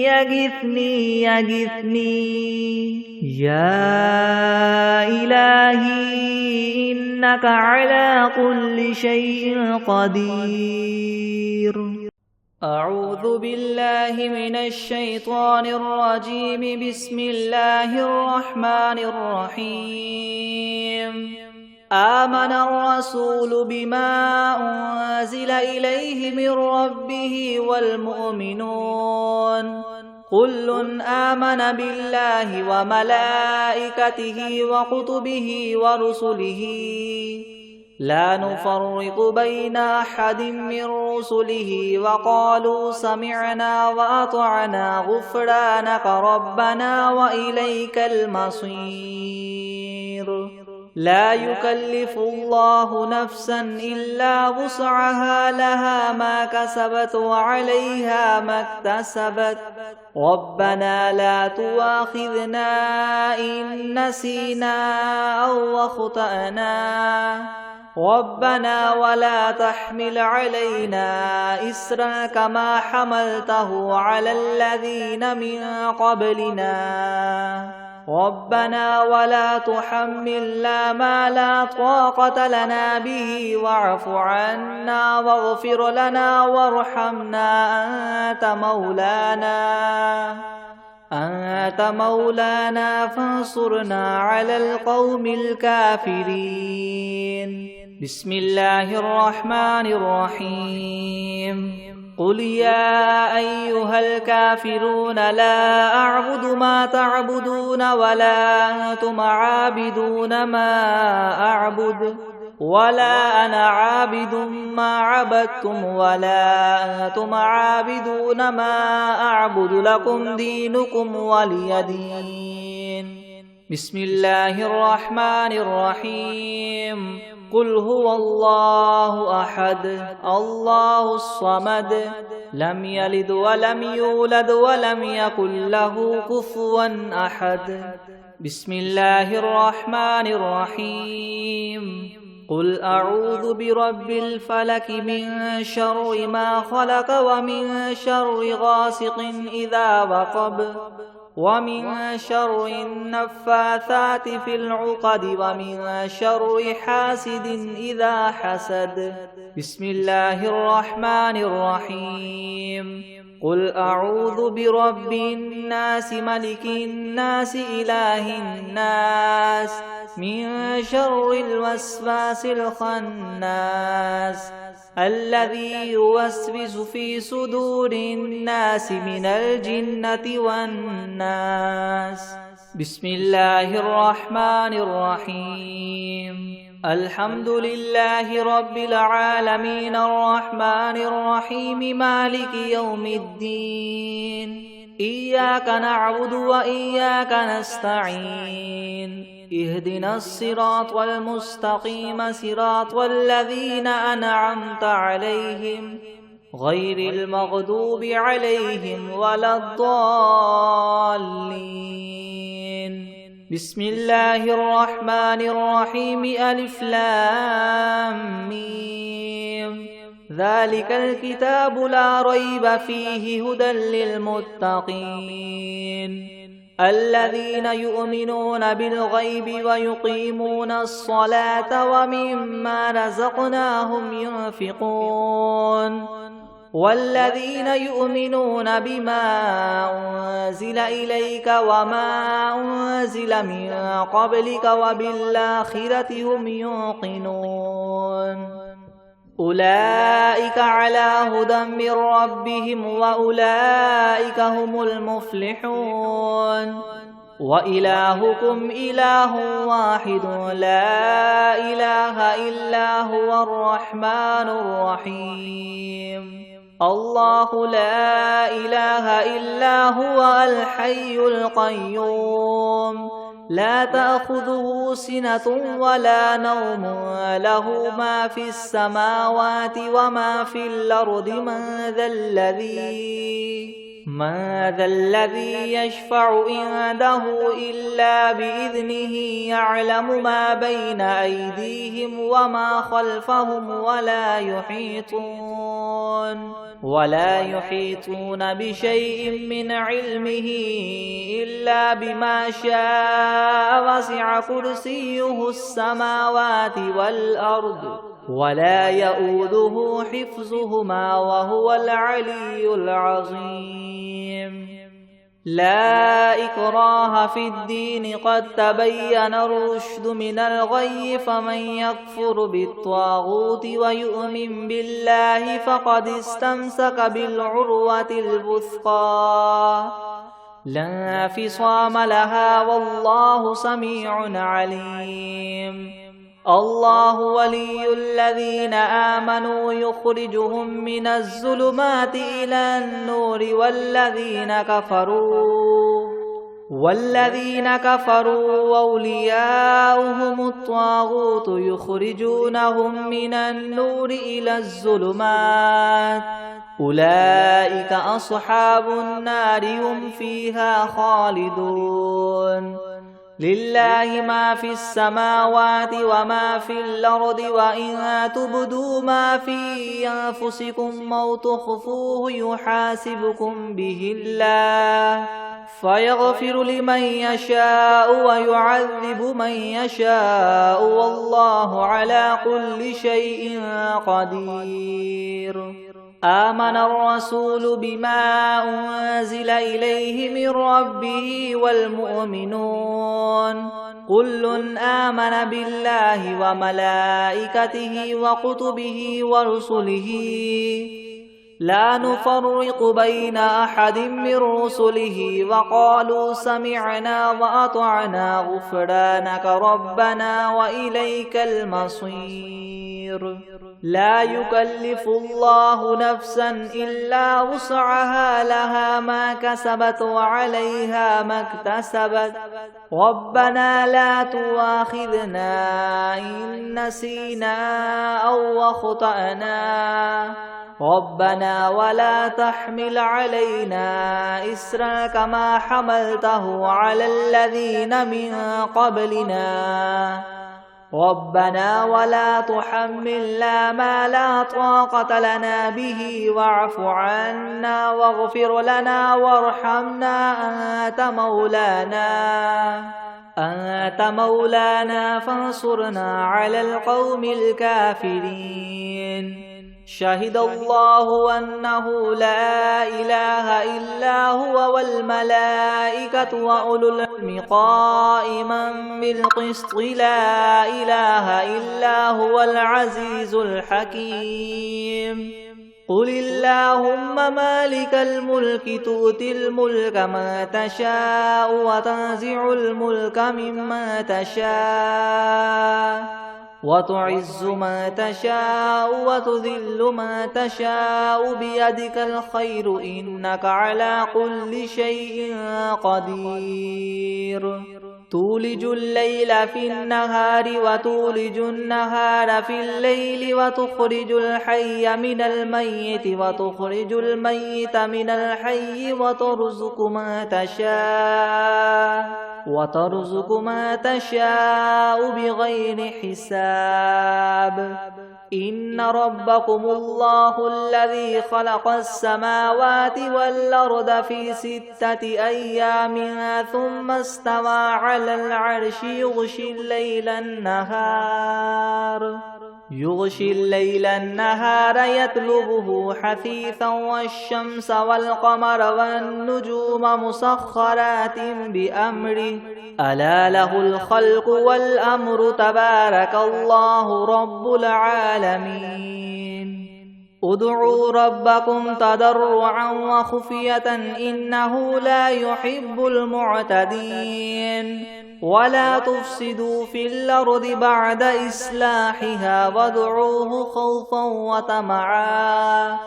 يغثني يغثني يا إلهي إنك على كل شيء قدير. أعوذ بالله من الشيطان الرجيم. بسم الله الرحمن الرحيم. آمن الرسول بما أنزل إليه من ربه والمؤمنون كل آمن بالله وملائكته وكتبه ورسله لا نفرق بين أحد من رسله وقالوا سمعنا وأطعنا غفرانك ربنا وإليك المصير. لا يكلف الله نفسا إلا وسعها لها ما كسبت وعليها ما اكتسبت ربنا لا تؤاخذنا إن نسينا أو أخطأنا ربنا ولا تحمل علينا إسرا كما حملته على الذين من قبلنا ربنا ولا تحملنا ما لا طاقة لنا به واعف عنا واغفر لنا وارحمنا أنت مولانا فانصرنا على القوم الكافرين. بسم الله الرحمن الرحيم. قل يا أيها الكافرون لا أعبد ما تعبدون ولا أنتم عابدون ما أعبد ولا أنا عابد ما عبدتم ولا أنتم عابدون ما أعبد لكم دينكم ولي دين. بسم الله الرحمن الرحيم. قل هو الله أحد الله الصمد لم يلد ولم يولد ولم يكن له كفوا أحد. بسم الله الرحمن الرحيم. قل أعوذ برب الفلك من شر ما خلق ومن شر غاسق إذا وقب ومن شر النفاثات في العقد ومن شر حاسد إذا حسد. بسم الله الرحمن الرحيم. قل أعوذ برب الناس ملك الناس إله الناس من شر الوسواس الخناس الذي يوسوس في صدور الناس من الجنة والناس. بسم الله الرحمن الرحيم. الحمد لله رب العالمين الرحمن الرحيم مالك يوم الدين. إياك نعبد وإياك نستعين. اهدنا الصراط المستقيم صراط الذين أنعمت عليهم غير المغضوب عليهم ولا الضالين. بسم الله الرحمن الرحيم. ألف لام ميم. ذلك الكتاب لا ريب فيه هدى للمتقين الذين يؤمنون بالغيب ويقيمون الصلاة ومما رزقناهم ينفقون والذين يؤمنون بما أنزل إليك وما أنزل من قبلك وبالآخرة هم يوقنون أولئك على هدى من ربهم وأولئك هم المفلحون. وإلهكم إله واحد لا إله إلا هو الرحمن الرحيم. الله لا إله إلا هو الحي القيوم لا تأخذه سنة ولا نوم له ما في السماوات وما في الأرض. من ذا الذي يشفع عنده إلا بإذنه يعلم ما بين أيديهم وما خلفهم ولا يحيطون بشيء من علمه إلا بما شاء. وسع كرسيه السماوات والأرض ولا يؤوده حفظهما وهو العلي العظيم. لا إكراه في الدين قد تبين الرشد من الغي فمن يكفر بالطاغوت ويؤمن بالله فقد استمسك بالعروة الوثقى لا انفصام لها والله سميع عليم. الله ولي الذين آمنوا يخرجهم من الظلمات إلى النور والذين كفروا أولياؤهم الطاغوت يخرجونهم من النور إلى الظلمات أولئك أصحاب النار هم فيها خالدون. لله ما في السماوات وما في الأرض وإن تبدوا ما في أنفسكم أو تخفوه يحاسبكم به الله فيغفر لمن يشاء ويعذب من يشاء والله على كل شيء قدير. آمن الرسول بما أنزل إليه من ربه والمؤمنون كل آمن بالله وملائكته وكتبه ورسله لا نفرق بين أحد من رسله وقالوا سمعنا وأطعنا غفرانك ربنا وإليك المصير. لا يكلف الله نفسا إلا وسعها لها ما كسبت وعليها ما اكتسبت ربنا لا تؤاخذنا إن نسينا أو أخطأنا ربنا ولا تحمل علينا إسرا كما حملته على الذين من قبلنا ربنا ولا تحملنا ما لا طاقة لنا به واعف عنا واغفر لنا وارحمنا أنت مولانا فانصرنا على القوم الكافرين. شهد الله أنه لا إله إلا هو والملائكة وأولو العلم قائما بالقسط لا إله إلا هو العزيز الحكيم قل اللهم مالك الملك تؤتي الملك من تشاء وتنزع الملك ممن تشاء وتعز من تشاء وتذل من تشاء بيدك الخير إنك على كل شيء قدير تولج الليل في النهار وتولج النهار في الليل وتخرج الحي من الميت وتخرج الميت من الحي وترزق ما تشاء بغير حساب إن ربكم الله الذي خلق السماوات والأرض في 6 أيام ثم استوى على العرش يغشي الليل النهار يطلبه حثيثا والشمس والقمر والنجوم مسخرات بأمره ألا له الخلق والأمر تبارك الله رب العالمين ادعوا ربكم تضرعا وخفية إنه لا يحب المعتدين ولا تفسدوا في الأرض بعد إصلاحها وادعوه خوفا وطمعا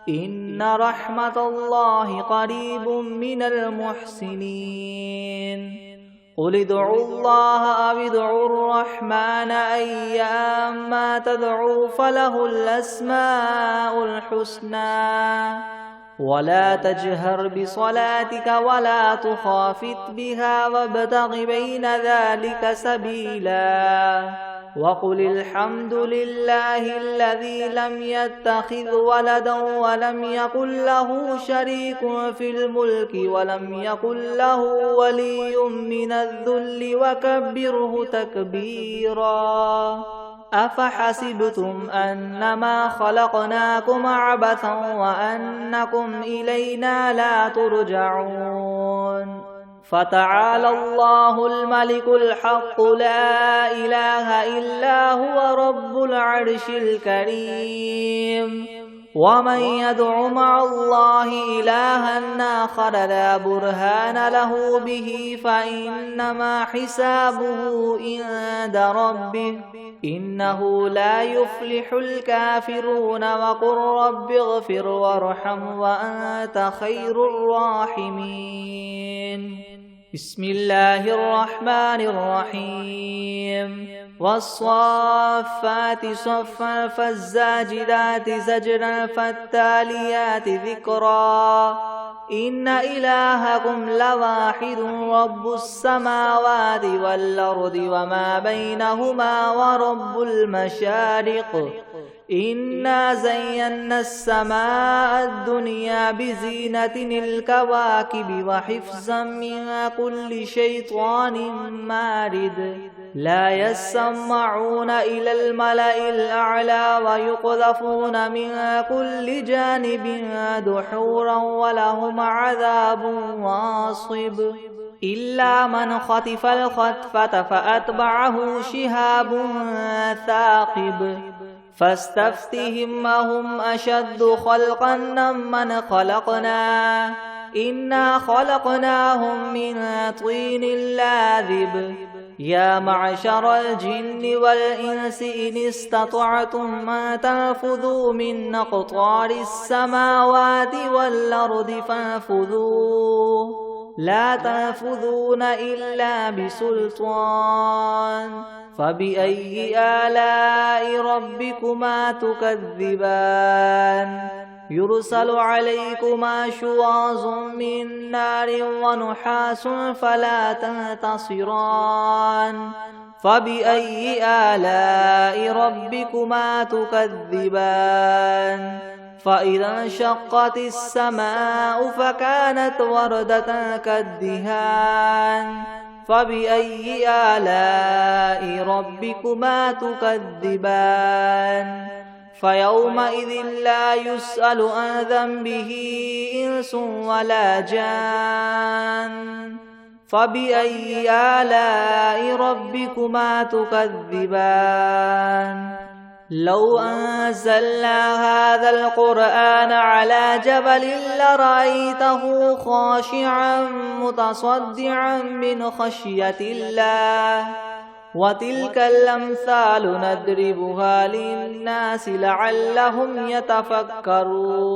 إن رحمة الله قريب من المحسنين قل ادعوا الله أو ادعوا الرحمن أيما تدعوا فله الأسماء الحسنى ولا تجهر بصلاتك ولا تخافت بها وابتغ بين ذلك سبيلا وقل الحمد لله الذي لم يتخذ ولدا ولم يكن له شريك في الملك ولم يكن له ولي من الذل وكبره تكبيرا أفحسبتم أنما خلقناكم عبثا وأنكم إلينا لا ترجعون فتعالى الله الملك الحق لا إله إلا هو رب العرش الكريم ومن يدع مع الله إلها آخر لا برهان له به فإنما حسابه عند ربه إنه لا يفلح الكافرون وقل رب اغفر وارحم وأنت خير الراحمين بسم الله الرحمن الرحيم والصافات صفا فالزاجرات زجرا فالتاليات ذكرا إن إلهكم لواحد رب السماوات والأرض وما بينهما ورب المشارق إنا زينا السماء الدنيا بزينة الكواكب وحفظا من كل شيطان مارد لا يسمعون إلى الملأ الأعلى ويقذفون من كل جانب دحورا ولهم عذاب واصب إلا من خطف الخطفة فأتبعه شهاب ثاقب فاستفتهم أهم أشد خلقا ممن خلقنا إنا خلقناهم من طين لاذب يا معشر الجن والإنس إن استطعتم أن تنفذوا من أقطار السماوات والأرض فانفذوا لا تنفذون إلا بسلطان فبأي آلاء ربكما تكذبان يرسل عليكما شواظ من نار ونحاس فلا تنتصران فبأي آلاء ربكما تكذبان فإذا انشقت السماء فكانت وردة كالدهان فبأي آلاء ربكما تكذبان فيومئذ لا يسأل عن ذنبه إنس ولا جان. فبأي آلاء ربكما تكذبان؟ لو أنزلنا هذا القرآن على جبل لرأيته خاشعا متصدعا من خشية الله. وتلك الأمثال نضربها للناس لعلهم يتفكرون.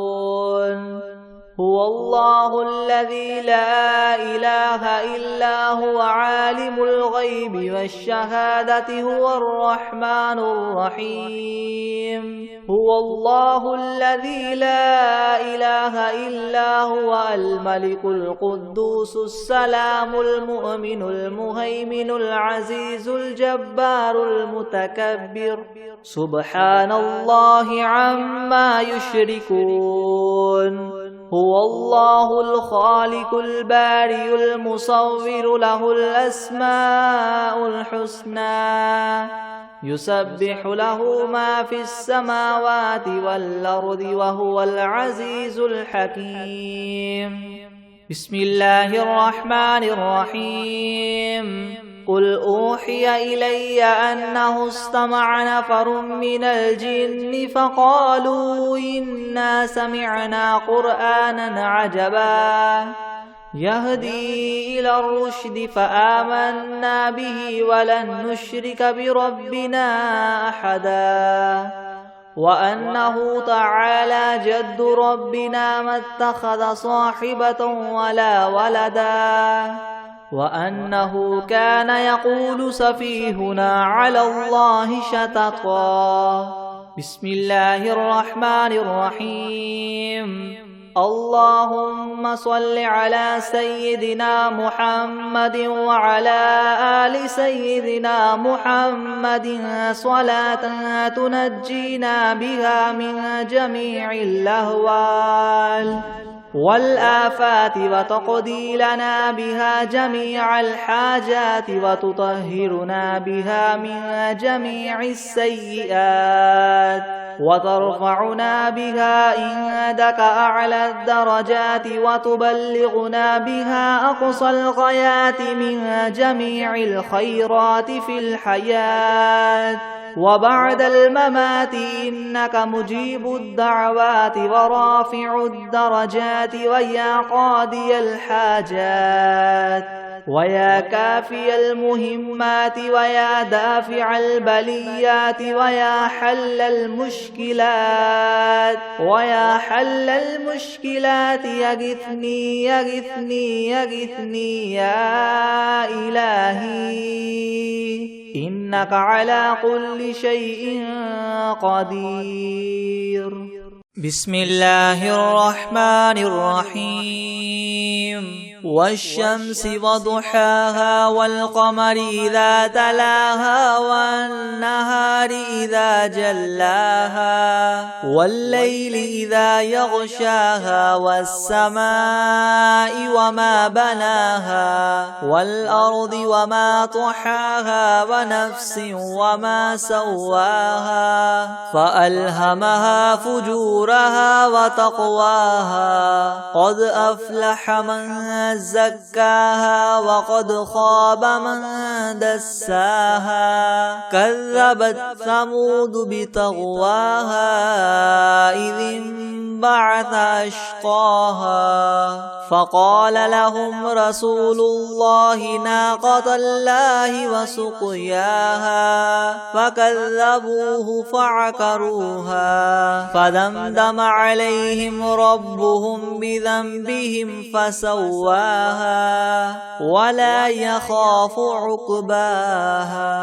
هو الله الذي لا إله إلا هو عالم الغيب والشهادة هو الرحمن الرحيم. هو الله الذي لا إله إلا هو الملك القدوس السلام المؤمن المهيمن العزيز الجبار المتكبر. سبحان الله عما يشركون. هو الله الخالق البارئ المصور له الأسماء الحسنى. يسبح له ما في السماوات والأرض وهو العزيز الحكيم. بسم الله الرحمن الرحيم. قل أوحي إلي أنه استمع نفر من الجن فقالوا إنا سمعنا قرآنا عجبا يهدي إلى الرشد فآمنا به ولن نشرك بربنا أحدا. وأنه تعالى جد ربنا ما اتخذ صاحبة ولا ولدا. وأنه كان يقول سفيهنا على الله شططا. بسم الله الرحمن الرحيم. اللهم صل على سيدنا محمد وعلى آل سيدنا محمد صلاة تنجينا بها من جميع الأهوال والآفات وتقضي لنا بها جميع الحاجات وتطهرنا بها من جميع السيئات وترفعنا بها عندك أعلى الدرجات وتبلغنا بها أقصى الغايات من جميع الخيرات في الحياة وبعد الممات. إنك مجيب الدعوات ورافع الدرجات ويا قاضي الحاجات ويا كافي المهمات ويا دافع البليات ويا حل المشكلات يغثني يغثني يغثني يا إلهي إنك على كل شيء قدير. بسم الله الرحمن الرحيم. والشمس وضحاها والقمر إذا تلاها والنهار إذا جلاها والليل إذا يغشاها والسماء وما بناها والأرض وما طحاها ونفس وما سواها فألهمها فجورها وتقواها. قد أفلح من زكاها وقد خاب من دساها. كذبت ثمود بطغواها إذ انبعث أشقاها فقال لهم رسول الله ناقة الله وسقياها فكذبوه فعقروها فدمدم عليهم ربهم بذنبهم فسواها ولا يخاف عقباها.